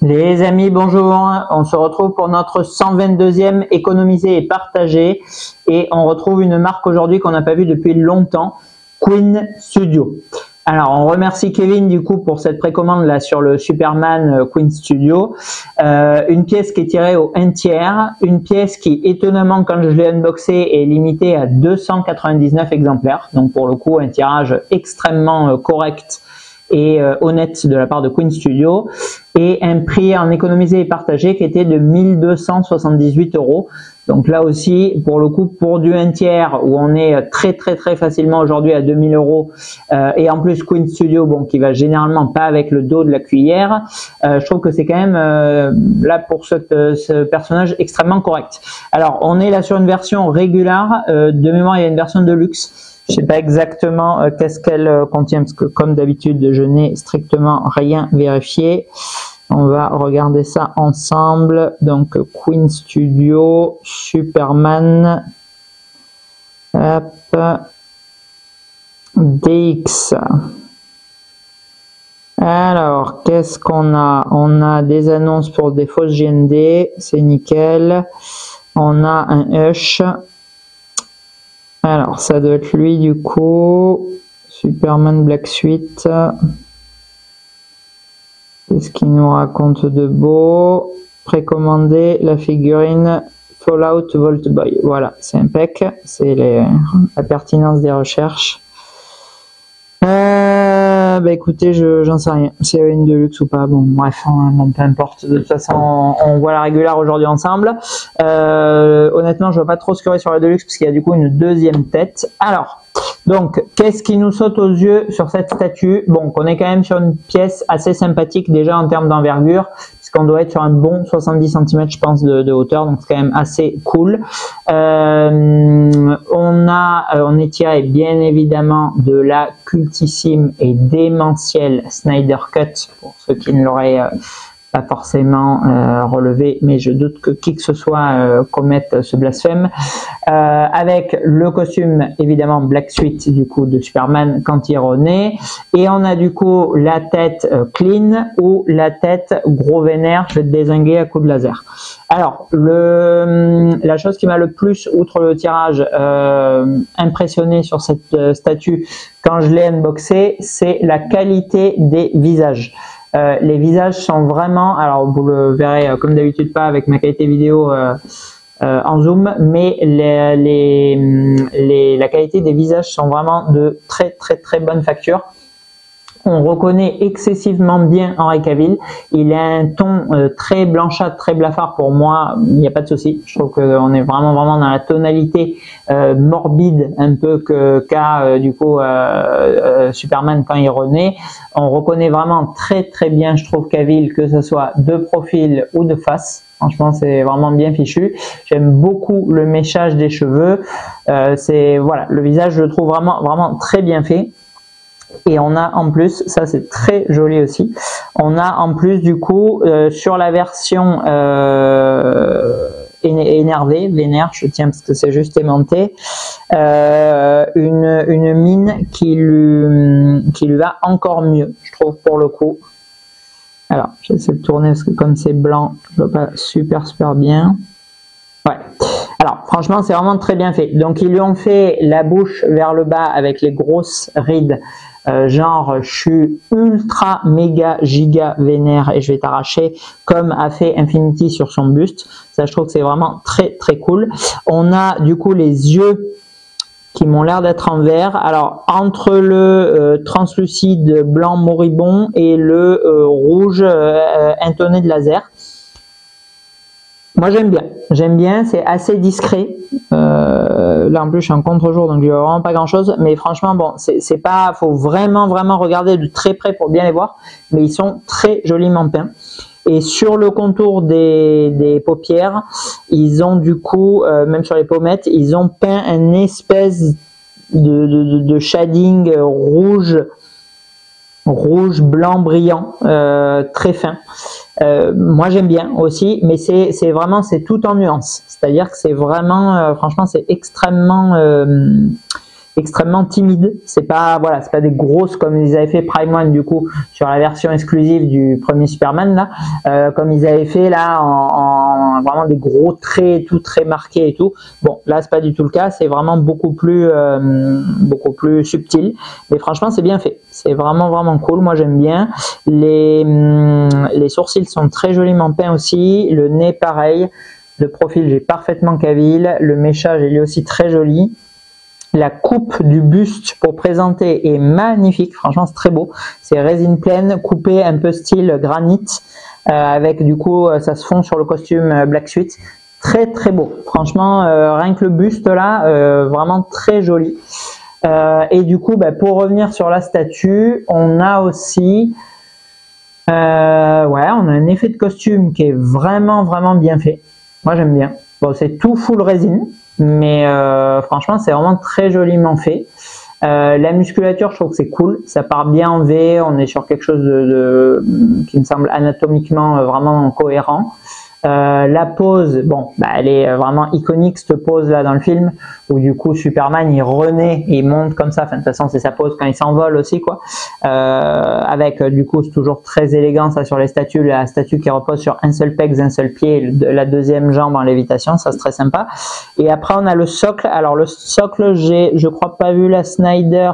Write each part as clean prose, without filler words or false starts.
Les amis, bonjour, on se retrouve pour notre 122e économiser et partager et on retrouve une marque aujourd'hui qu'on n'a pas vue depuis longtemps, Queen Studio. Alors on remercie Kevin du coup pour cette précommande là sur le Superman Queen Studio, une pièce qui est tirée au 1/3, une pièce qui étonnamment quand je l'ai unboxée est limitée à 299 exemplaires, donc pour le coup un tirage extrêmement correct et honnête de la part de Queen Studio, et un prix en économisé et partagé qui était de 1278 €. Donc là aussi, pour le coup, pour du 1/3 où on est très facilement aujourd'hui à 2000 €, et en plus Queen Studio, bon, qui va généralement pas avec le dos de la cuillère, je trouve que c'est quand même là pour ce personnage extrêmement correct. Alors on est là sur une version régulière, de mémoire il y a une version de luxe. Je sais pas exactement qu'est-ce qu'elle contient parce que comme d'habitude je n'ai strictement rien vérifié. On va regarder ça ensemble. Donc Queen Studio, Superman, hop, DX. Alors qu'est-ce qu'on a? On a des annonces pour des fausses GND, c'est nickel. On a un Hush. Alors, ça doit être lui du coup, Superman Black Suite. Qu'est-ce qu'il nous raconte de beau? Précommander la figurine Fallout Vault Boy. Voilà, c'est impec, c'est la pertinence des recherches. Bah écoutez, j'en sais rien, c'est une de luxe ou pas, bon bref, bon, peu importe, de toute façon on voit la régulière aujourd'hui ensemble. Honnêtement je vois pas trop ce qu'il y aurait sur la Deluxe parce qu'il y a du coup une deuxième tête. Alors, donc qu'est-ce qui nous saute aux yeux sur cette statue? Bon, qu'on est quand même sur une pièce assez sympathique déjà en termes d'envergure, puisqu'on doit être sur un bon 70 cm je pense de hauteur, donc c'est quand même assez cool. On est tiré bien évidemment de la cultissime et démentielle Snyder Cut, pour ceux qui ne l'auraient pas forcément relevé, mais je doute que qui que ce soit commette ce blasphème, avec le costume évidemment Black Suite du coup de Superman quand il renaît, et on a du coup la tête clean ou la tête gros vénère, je vais te dézinguer à coup de laser. Alors la chose qui m'a le plus, outre le tirage, impressionné sur cette statue quand je l'ai unboxée, c'est la qualité des visages. Les visages sont vraiment, alors vous le verrez comme d'habitude pas avec ma qualité vidéo en zoom, mais la qualité des visages sont vraiment de très bonne facture. On reconnaît excessivement bien Henry Cavill. Il a un ton très blanchâtre, très blafard pour moi. Il n'y a pas de souci. Je trouve qu'on est vraiment dans la tonalité morbide un peu qu'a du coup Superman quand il renaît. On reconnaît vraiment très bien, je trouve, Cavill, que ce soit de profil ou de face. Franchement, c'est vraiment bien fichu. J'aime beaucoup le méchage des cheveux. Voilà, le visage, je le trouve vraiment très bien fait. Et on a en plus, ça c'est très joli aussi, on a en plus du coup sur la version énervée, vénère, je tiens parce que c'est juste aimanté, une mine qui lui va encore mieux, je trouve, pour le coup. Alors j'essaie de tourner parce que comme c'est blanc, je vois pas super bien. Ouais. Alors franchement c'est vraiment très bien fait. Donc ils lui ont fait la bouche vers le bas avec les grosses rides, genre je suis ultra méga giga vénère et je vais t'arracher, comme a fait Infinity sur son buste. Ça je trouve que c'est vraiment très cool. On a du coup les yeux qui m'ont l'air d'être en vert. Alors entre le translucide blanc moribond et le rouge intoné de laser. Moi j'aime bien, c'est assez discret. Là en plus je suis en contre-jour donc je vois vraiment pas grand chose, mais franchement bon, c'est pas, faut vraiment regarder de très près pour bien les voir, mais ils sont très joliment peints. Et sur le contour des paupières, ils ont du coup, même sur les pommettes, ils ont peint une espèce de shading rouge blanc brillant, très fin. Moi j'aime bien aussi, mais c'est vraiment, c'est tout en nuances, c'est à dire que c'est vraiment franchement c'est extrêmement extrêmement timide. C'est pas, voilà, c'est pas des grosses comme ils avaient fait Prime One du coup sur la version exclusive du premier Superman là, comme ils avaient fait là en vraiment des gros traits et tout, très marqués et tout. Bon, là c'est pas du tout le cas, c'est vraiment beaucoup plus subtil. Mais franchement, c'est bien fait. C'est vraiment cool. Moi, j'aime bien. Les sourcils sont très joliment peints aussi. Le nez, pareil. De profil, j'ai parfaitement Cavill. Le méchage est lui aussi très joli. La coupe du buste pour présenter est magnifique. Franchement, c'est très beau. C'est résine pleine, coupée un peu style granit. Avec du coup, ça se fond sur le costume Black Suite. Très beau. Franchement, rien que le buste là, vraiment très joli. Et du coup, pour revenir sur la statue, on a aussi on a un effet de costume qui est vraiment bien fait. Moi, j'aime bien. Bon, c'est tout full résine, mais franchement, c'est vraiment très joliment fait. La musculature, je trouve que c'est cool. Ça part bien en V. On est sur quelque chose qui me semble anatomiquement vraiment cohérent. La pose, bon, elle est vraiment iconique cette pose là dans le film où du coup Superman il renaît et il monte comme ça. Enfin, de toute façon c'est sa pose quand il s'envole aussi quoi. Avec du coup c'est toujours très élégant ça sur les statues, la statue qui repose sur un seul pec, un seul pied, la deuxième jambe en lévitation, ça c'est très sympa. Et après on a le socle. Alors le socle, je crois pas vu la Snyder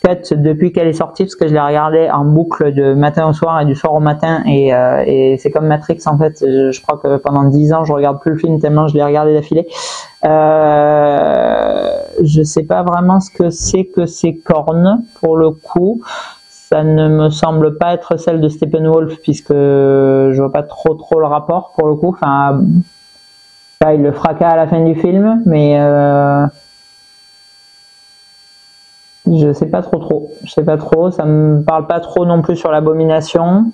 Cut depuis qu'elle est sortie parce que je l'ai regardé en boucle de matin au soir et du soir au matin et c'est comme Matrix en fait. Je crois que pendant 10 ans je regarde plus le film tellement je l'ai regardé d'affilée. Je sais pas vraiment ce que c'est que ces cornes pour le coup. Ça ne me semble pas être celle de Steppenwolf puisque je vois pas trop le rapport pour le coup. Enfin, là, il le fracas à la fin du film, mais je sais pas trop. Je sais pas trop. Ça me parle pas trop non plus sur l'abomination.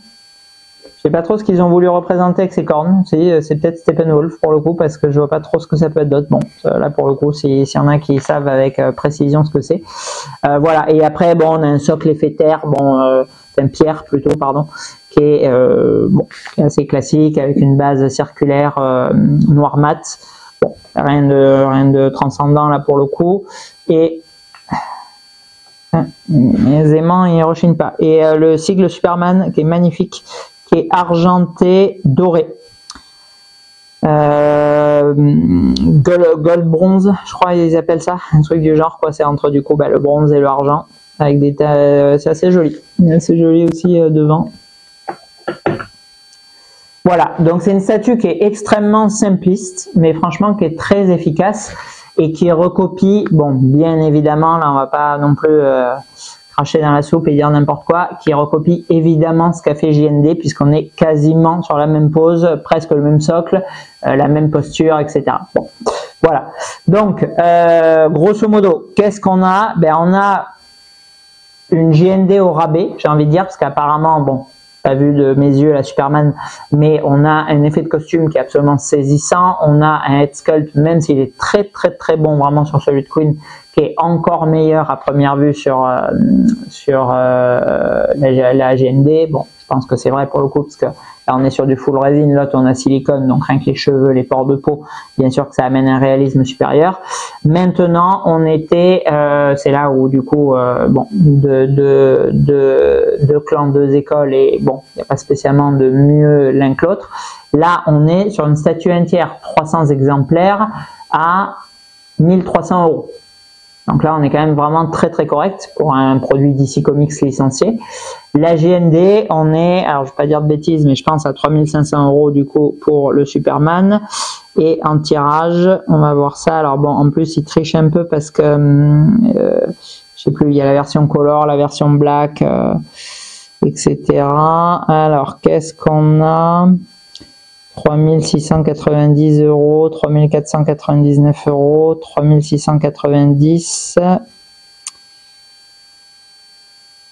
Je sais pas trop ce qu'ils ont voulu représenter avec ces cornes. C'est peut-être Steppenwolf pour le coup parce que je vois pas trop ce que ça peut être d'autre. Bon, là pour le coup, s'il y en a qui savent avec précision ce que c'est. Voilà. Et après, bon, on a un socle effet terre. Bon, un pierre plutôt, pardon, qui est assez classique avec une base circulaire noir mat. Bon, rien de transcendant là pour le coup. Et aisément il rechigne pas. Et le sigle Superman qui est magnifique, qui est argenté doré, gold bronze je crois ils appellent ça, un truc du genre quoi. C'est entre du coup le bronze et le argent avec des c'est assez joli aussi devant. Voilà, donc c'est une statue qui est extrêmement simpliste mais franchement qui est très efficace et qui recopie, bon, bien évidemment, là on va pas non plus cracher dans la soupe et dire n'importe quoi, qui recopie évidemment ce qu'a fait JND puisqu'on est quasiment sur la même pose, presque le même socle, la même posture, etc. Bon, voilà. Donc, grosso modo, qu'est-ce qu'on a? On a une JND au rabais, j'ai envie de dire, parce qu'apparemment, bon, pas vu de mes yeux la Superman, mais on a un effet de costume qui est absolument saisissant. On a un head sculpt, même s'il est très bon vraiment sur celui de Queen, qui est encore meilleur à première vue sur la GND. Bon, je pense que c'est vrai pour le coup, parce que là on est sur du full résine, l'autre on a silicone, donc rien que les cheveux, les pores de peau, bien sûr que ça amène un réalisme supérieur. Maintenant, on était, c'est là où du coup, deux clans, deux écoles, et bon, il n'y a pas spécialement de mieux l'un que l'autre. Là, on est sur une statue entière, 300 exemplaires à 1300 €. Donc là, on est quand même vraiment très correct pour un produit DC Comics licencié. La GND, on est, alors je vais pas dire de bêtises, mais je pense à 3500 € du coup pour le Superman. Et en tirage, on va voir ça. Alors bon, en plus, il triche un peu parce que, je sais plus, il y a la version color, la version black, etc. Alors, qu'est-ce qu'on a? 3690 €, 3499 €, 3690.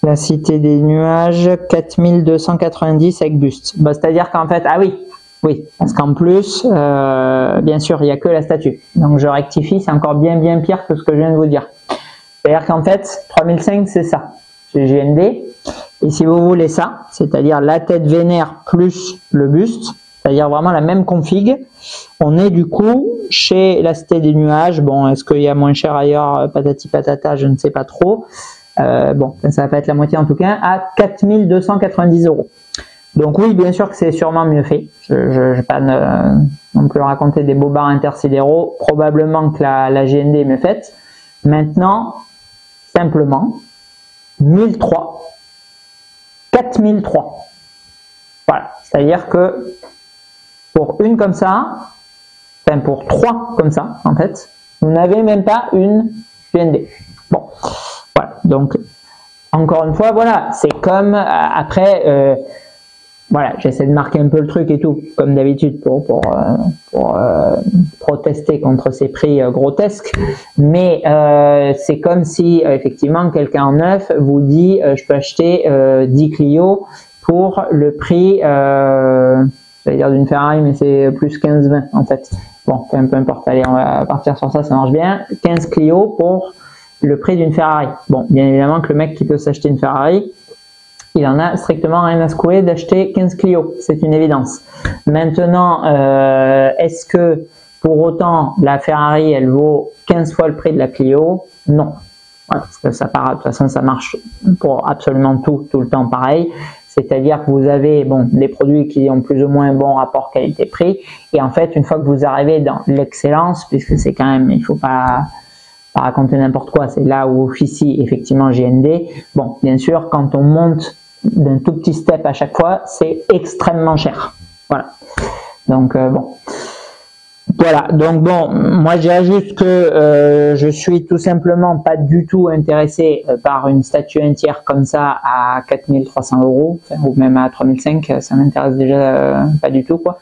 La Cité des Nuages, 4290 avec buste. C'est-à-dire qu'en fait, ah oui, parce qu'en plus, bien sûr, il n'y a que la statue. Donc je rectifie, c'est encore bien pire que ce que je viens de vous dire. C'est-à-dire qu'en fait, 3005, c'est ça. C'est GND. Et si vous voulez ça, c'est-à-dire la tête vénère plus le buste, c'est-à-dire vraiment la même config. On est du coup chez la Cité des Nuages. Bon, est-ce qu'il y a moins cher ailleurs, patati patata, je ne sais pas trop. Bon, ça va pas être la moitié en tout cas, à 4290 €. Donc oui, bien sûr que c'est sûrement mieux fait. Je ne vais pas non plus raconter des bobards intersidéraux. Probablement que la GND est mieux faite. Maintenant, simplement, 1003, 4003. Voilà, c'est-à-dire que pour une comme ça, enfin pour 3 comme ça, en fait, vous n'avez même pas une GND. Bon, voilà, donc encore une fois, voilà, c'est comme après, voilà, j'essaie de marquer un peu le truc et tout, comme d'habitude, pour protester contre ces prix grotesques, mais c'est comme si effectivement quelqu'un en neuf vous dit je peux acheter 10 Clio pour le prix, j'allais dire d'une Ferrari, mais c'est plus 15-20 en fait. Bon, peu importe, allez, on va partir sur ça, ça marche bien. 15 Clio pour le prix d'une Ferrari. Bon, bien évidemment que le mec qui peut s'acheter une Ferrari, il en a strictement rien à secouer d'acheter 15 Clio, c'est une évidence. Maintenant, est-ce que pour autant la Ferrari elle vaut 15 fois le prix de la Clio? Non. Voilà, parce que ça part, de toute façon ça marche pour absolument tout le temps pareil. C'est-à-dire que vous avez bon, des produits qui ont plus ou moins un bon rapport qualité-prix, et en fait une fois que vous arrivez dans l'excellence, puisque c'est quand même, il faut pas raconter n'importe quoi, c'est là où officie effectivement GND. Bon, bien sûr, quand on monte d'un tout petit step à chaque fois, c'est extrêmement cher. Voilà. Donc bon. Voilà, donc bon, moi je dirais juste que je suis tout simplement pas du tout intéressé par une statue entière comme ça à 4300 €, ou même à 3005, ça m'intéresse déjà pas du tout quoi.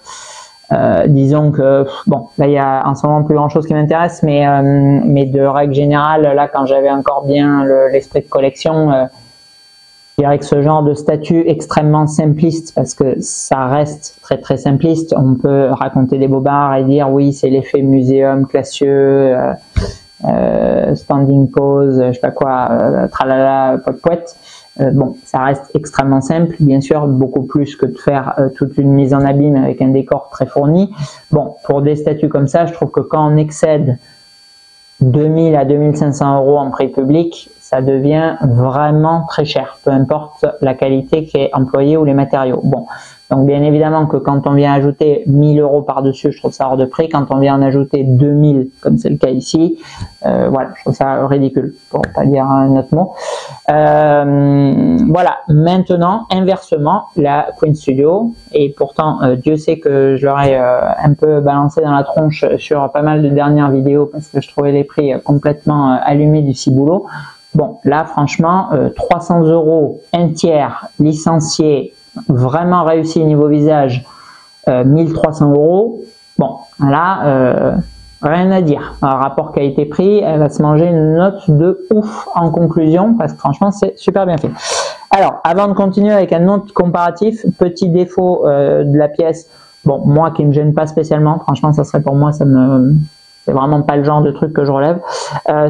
Disons que bon, là il y a en ce moment plus grand chose qui m'intéresse, mais de règle générale, là quand j'avais encore bien l'esprit de collection, je dirais que ce genre de statut extrêmement simpliste, parce que ça reste très simpliste, on peut raconter des bobards et dire oui c'est l'effet muséum classieux, standing pose, je sais pas quoi, tralala, poète. Bon, ça reste extrêmement simple, bien sûr, beaucoup plus que de faire toute une mise en abîme avec un décor très fourni. Bon, pour des statuts comme ça, je trouve que quand on excède 2000 à 2500 € en prix public, ça devient vraiment très cher, peu importe la qualité qui est employée ou les matériaux. Bon, donc bien évidemment que quand on vient ajouter 1000 € par-dessus, je trouve ça hors de prix. Quand on vient en ajouter 2000, comme c'est le cas ici, voilà, je trouve ça ridicule, pour pas dire un autre mot. Voilà, maintenant, inversement, la Queen Studio, et pourtant, Dieu sait que je l'aurais un peu balancé dans la tronche sur pas mal de dernières vidéos, parce que je trouvais les prix complètement allumés du ciboulot. Bon, là, franchement, 300 €, un tiers, licencié, vraiment réussi niveau visage, 1300 €. Bon, là, rien à dire. Un rapport qualité-prix, elle va se manger une note de ouf en conclusion, parce que franchement, c'est super bien fait. Alors, avant de continuer avec un autre comparatif, petit défaut de la pièce, bon, moi qui ne me gêne pas spécialement, franchement, ça serait pour moi, c'est vraiment pas le genre de truc que je relève.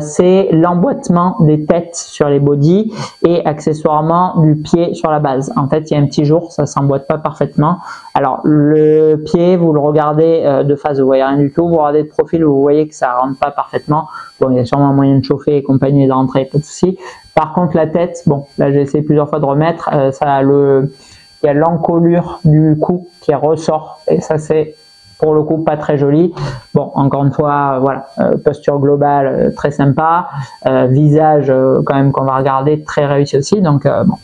C'est l'emboîtement des têtes sur les bodys et accessoirement du pied sur la base. En fait, il y a un petit jour, ça s'emboîte pas parfaitement. Alors, le pied, vous le regardez de face, vous voyez rien du tout. Vous regardez de profil, vous voyez que ça rentre pas parfaitement. Bon, il y a sûrement moyen de chauffer et compagnie, de rentrer, pas de souci. Par contre, la tête, bon, là j'ai essayé plusieurs fois de remettre, il y a l'encolure du cou qui ressort et ça c'est pour le coup pas très joli. Bon, encore une fois, voilà, posture globale très sympa, visage quand même qu'on va regarder très réussi aussi, donc bon.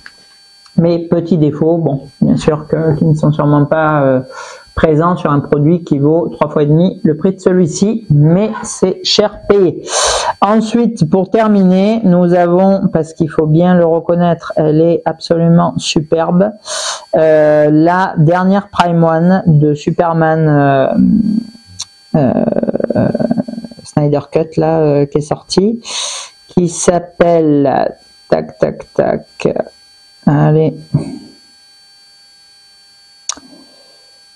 Mais petits défauts, bon, bien sûr qui ne sont sûrement pas présents sur un produit qui vaut 3 fois et demi le prix de celui-ci, mais c'est cher payé. Ensuite, pour terminer, nous avons, parce qu'il faut bien le reconnaître, elle est absolument superbe, la dernière Prime One de Superman Snyder Cut là, qui est sortie, qui s'appelle allez,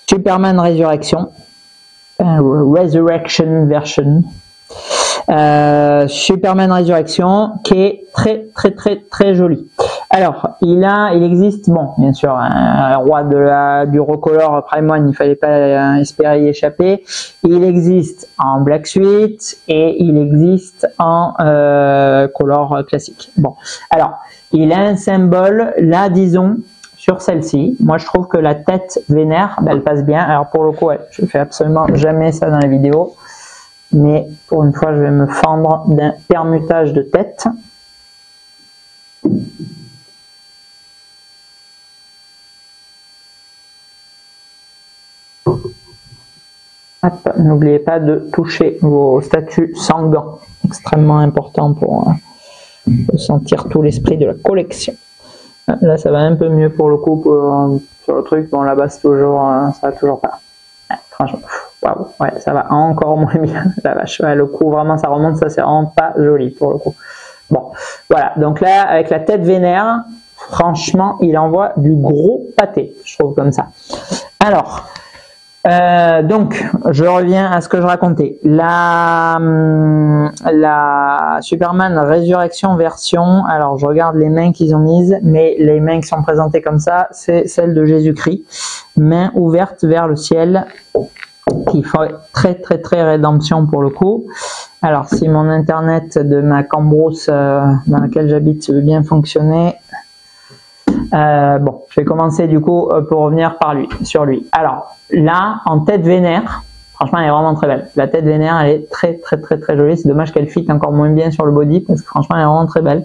Superman Resurrection version. Superman Résurrection, qui est très joli. Alors, il existe, bon, bien sûr, un roi du recolor Prime One, il fallait pas espérer y échapper. Il existe en Black Suite et il existe en color classique. Bon, alors, il a un symbole, là, disons, sur celle-ci. Moi, je trouve que la tête vénère, ben, elle passe bien. Alors, pour le coup, ouais, je fais absolument jamais ça dans les vidéos. Mais pour une fois, je vais me fendre d'un permutage de tête. N'oubliez pas de toucher vos statues sans gants. Extrêmement important pour sentir tout l'esprit de la collection. Là, ça va un peu mieux pour le coup sur le truc. Bon, là-bas, c'est toujours, ça va toujours pas. Franchement, waouh, ouais, ça va encore moins bien. La vache, ouais, le coup, vraiment, ça remonte, ça, c'est vraiment pas joli pour le coup. Bon, voilà. Donc là, avec la tête vénère, franchement, il envoie du gros pâté, je trouve comme ça. Alors, donc, je reviens à ce que je racontais. La Superman Résurrection version, alors je regarde les mains qu'ils ont mises, mais les mains qui sont présentées comme ça, c'est celle de Jésus-Christ. Main ouverte vers le ciel, qui fait très rédemption pour le coup. Alors, si mon internet de ma cambrousse dans laquelle j'habite veut bien fonctionner, bon, je vais commencer du coup pour revenir sur lui. Alors là, en tête vénère, franchement, elle est vraiment très belle. La tête vénère, elle est très jolie. C'est dommage qu'elle fit encore moins bien sur le body parce que franchement, elle est vraiment très belle.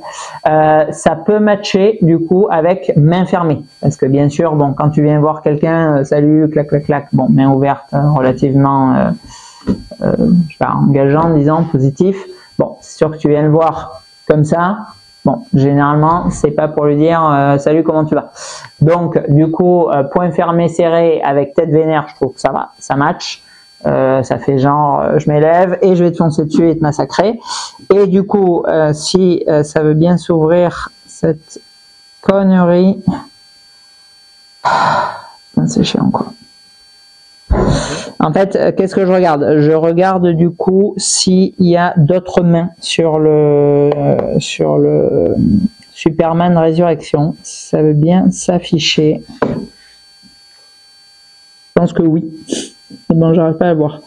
Ça peut matcher du coup avec main fermée parce que bien sûr, bon, quand tu viens voir quelqu'un, salut, clac, bon, main ouverte, relativement, je sais pas, engageant, disons, positif. Bon, c'est sûr que tu viens le voir comme ça. Bon, généralement, c'est pas pour lui dire salut, comment tu vas. Donc, du coup, point fermé serré avec tête vénère, je trouve que ça va, ça match. Ça fait genre, je m'élève et je vais te foncer dessus et te massacrer. Et du coup, si ça veut bien s'ouvrir cette connerie, c'est chiant quoi. En fait, qu'est-ce que je regarde? Je regarde du coup s'il y a d'autres mains sur le Superman Résurrection. Ça veut bien s'afficher. Je pense que oui. Bon, j'arrive pas à le voir.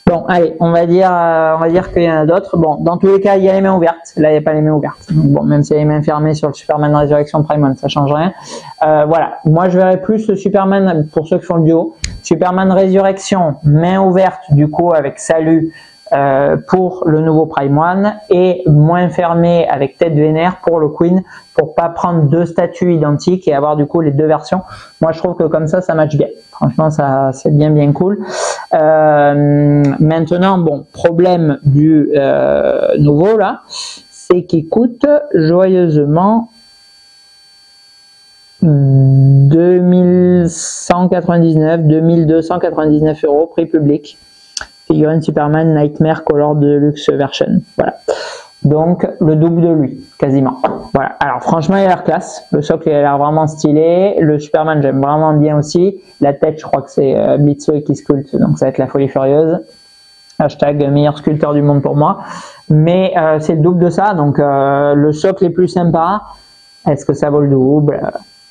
Bon, allez, on va dire qu'il y en a d'autres. Bon, dans tous les cas, il y a les mains ouvertes. Là, il n'y a pas les mains ouvertes. Donc, bon, même s'il y a les mains fermées sur le Superman Résurrection Prime One, ça change rien. Voilà. Moi, je verrais plus le Superman, pour ceux qui font le duo, Superman Résurrection, main ouverte, du coup, avec salut, pour le nouveau Prime One, et moins fermé avec tête vénère pour le Queen, pour pas prendre deux statues identiques et avoir du coup les deux versions. Moi, je trouve que comme ça match bien. Franchement, ça c'est bien cool. Maintenant, bon, problème du nouveau là, c'est qu'il coûte joyeusement 2199, 2299 € prix public. Figurine Superman Nightmare Color Deluxe Version. Voilà. Donc, le double de lui, quasiment. Voilà. Alors, franchement, il a l'air classe. Le socle, il a l'air vraiment stylé. Le Superman, j'aime vraiment bien aussi. La tête, je crois que c'est Blitzo qui sculpte. Donc, ça va être la folie furieuse. Hashtag meilleur sculpteur du monde pour moi. Mais c'est le double de ça. Donc, le socle est plus sympa. Est-ce que ça vaut le double?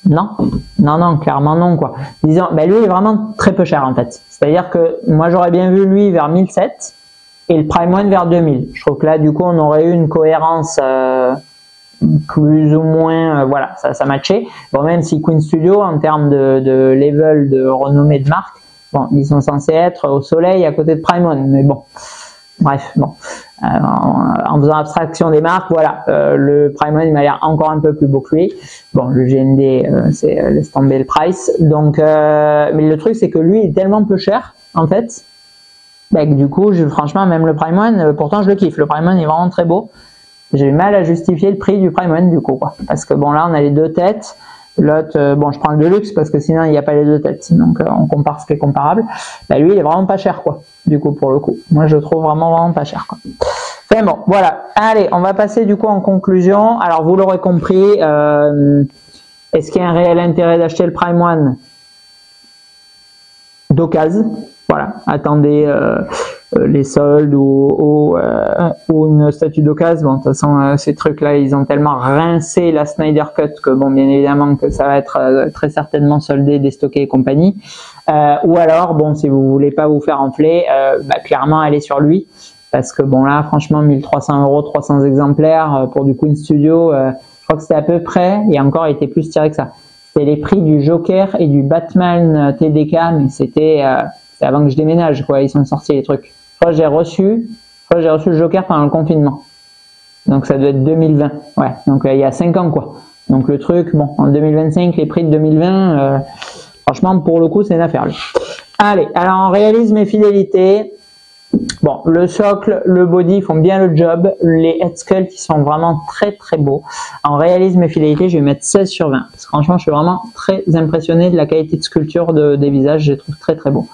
Non, clairement non quoi. Disons, ben lui il est vraiment très peu cher en fait. C'est-à-dire que moi j'aurais bien vu lui vers 1007 et le Prime One vers 2000. Je trouve que là du coup on aurait eu une cohérence plus ou moins, voilà, ça matchait. Bon, même si Queen Studio en termes de level, de renommée de marque, bon, ils sont censés être au soleil à côté de Prime One, mais bon. Bref, bon, en faisant abstraction des marques, voilà, le Prime One il m'a l'air encore un peu plus beau que lui. Bon, le GND, c'est laisse tomber le price. Donc, mais le truc c'est que lui il est tellement peu cher en fait, bah, que du coup, franchement, même le Prime One, pourtant je le kiffe. Le Prime One est vraiment très beau. J'ai mal à justifier le prix du Prime One du coup, quoi. Parce que bon là on a les deux têtes. L'autre, bon, je prends le Deluxe parce que sinon il n'y a pas les deux têtes, donc on compare ce qui est comparable. Bah, lui, il est vraiment pas cher, quoi. Du coup, pour le coup, moi, je le trouve vraiment pas cher, quoi. Enfin bon, voilà. Allez, on va passer du coup en conclusion. Alors, vous l'aurez compris, est-ce qu'il y a un réel intérêt d'acheter le Prime One d'occasion? Voilà. Attendez les soldes ou une statue d'occasion. Bon, de toute façon, ces trucs-là, ils ont tellement rincé la Snyder Cut que bon, bien évidemment que ça va être très certainement soldé, déstocké et compagnie. Ou alors, bon, si vous voulez pas vous faire enfler, clairement, allez sur lui. Parce que bon, là, franchement, 1300 €, 300 exemplaires pour du Queen Studio, je crois que c'était à peu près, et encore, il était plus tiré que ça. C'était les prix du Joker et du Batman TDK, mais c'était avant que je déménage, quoi. Ils sont sortis les trucs. Je crois que j'ai reçu le Joker pendant le confinement. Donc ça doit être 2020. Ouais, donc il y a 5 ans, quoi. Donc le truc, bon, en 2025, les prix de 2020, franchement, pour le coup, c'est une affaire. Lui. Allez, alors en réalisme et fidélité, bon, le socle, le body font bien le job. Les head sculpts, ils sont vraiment très très beaux. En réalisme et fidélité, je vais mettre 16 sur 20. Parce que franchement, je suis vraiment très impressionné de la qualité de sculpture des visages. Je les trouve très très beaux.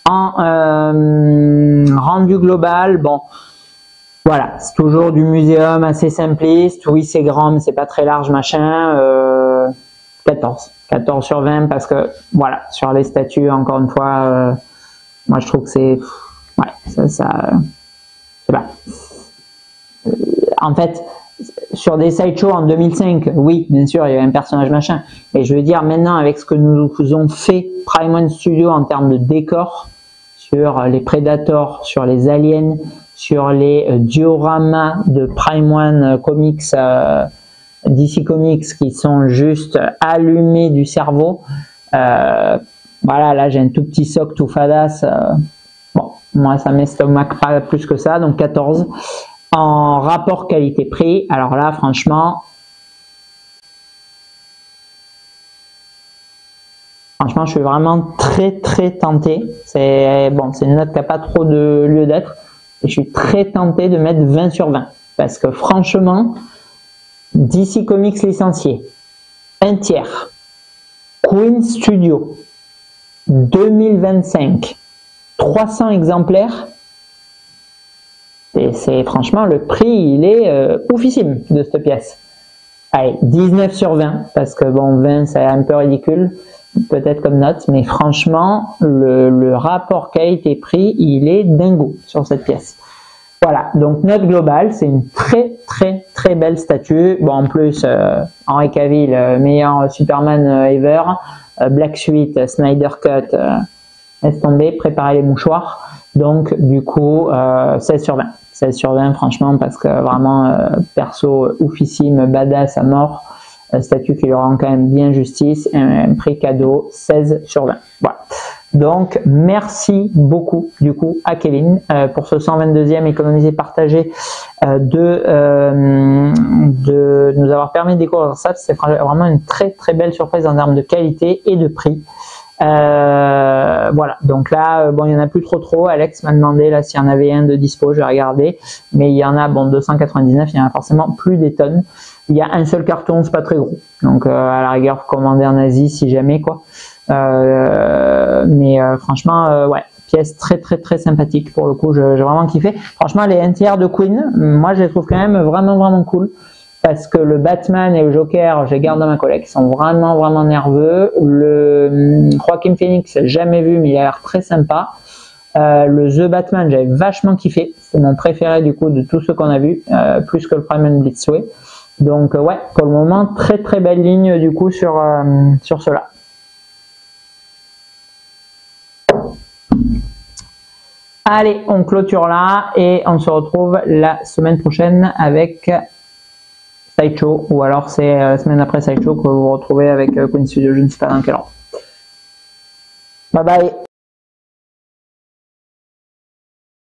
En rendu global, bon, voilà, c'est toujours du muséum assez simpliste. Oui, c'est grand, mais c'est pas très large, machin. 14 sur 20 parce que, voilà, sur les statues, encore une fois, moi je trouve que c'est... Ouais, je sais pas. En fait, sur des sideshows en 2005, oui, bien sûr, il y avait un personnage machin. Mais je veux dire, maintenant, avec ce que nous ont fait Prime One Studio en termes de décor, sur les Predators, sur les aliens, sur les dioramas de Prime One Comics, DC Comics, qui sont juste allumés du cerveau. Voilà, là, j'ai un tout petit soc tout fadasse. Bon, moi, ça m'estomaque pas plus que ça, donc 14. En rapport qualité-prix, alors là, franchement, je suis vraiment très très tenté. C'est bon, c'est une note qui n'a pas trop de lieu d'être. Et je suis très tenté de mettre 20 sur 20. Parce que franchement, DC Comics licencié, un tiers, Queen Studio, 2025, 300 exemplaires. C'est franchement, le prix, il est oufissime de cette pièce. Allez, 19 sur 20, parce que bon, 20, c'est un peu ridicule, peut-être comme note, mais franchement, le rapport qualité-prix, il est dingo sur cette pièce. Voilà, donc note globale, c'est une très très très belle statue. Bon, en plus, Henry Cavill, meilleur Superman ever, Black Suite, Snyder Cut, laisse tomber, préparez les mouchoirs. Donc, du coup, 16 sur 20. 16 sur 20, franchement, parce que vraiment, perso oufissime, badass à mort, statut qui lui rend quand même bien justice, un prix cadeau, 16 sur 20. Voilà. Donc, merci beaucoup, du coup, à Kevin pour ce 122e économisé partagé de nous avoir permis de découvrir ça. C'est vraiment une très très belle surprise en termes de qualité et de prix. Voilà, donc là, bon, il y en a plus trop. Alex m'a demandé là s'il y en avait un de dispo, je vais regarder, mais il y en a, bon, 299, il y en a forcément plus des tonnes. Il y a un seul carton, c'est pas très gros, donc à la rigueur, faut commander en Asie si jamais, quoi. Mais franchement, ouais, pièce très très très sympathique pour le coup, j'ai vraiment kiffé. Franchement, les 1/3 de Queen, moi je les trouve quand même vraiment cool. Parce que le Batman et le Joker, je les garde dans ma collection, ils sont vraiment nerveux. Le Joaquin Phoenix, j'ai jamais vu, mais il a l'air très sympa. Le The Batman, j'avais vachement kiffé. C'est mon préféré du coup de tous ceux qu'on a vus, plus que le Prime and Blitzway. Donc ouais, pour le moment, très très belle ligne du coup sur cela. Allez, on clôture là et on se retrouve la semaine prochaine avec Sideshow, ou alors c'est la semaine après Sideshow que vous vous retrouvez avec Queen Studio, je ne sais pas dans quel ordre. Bye bye.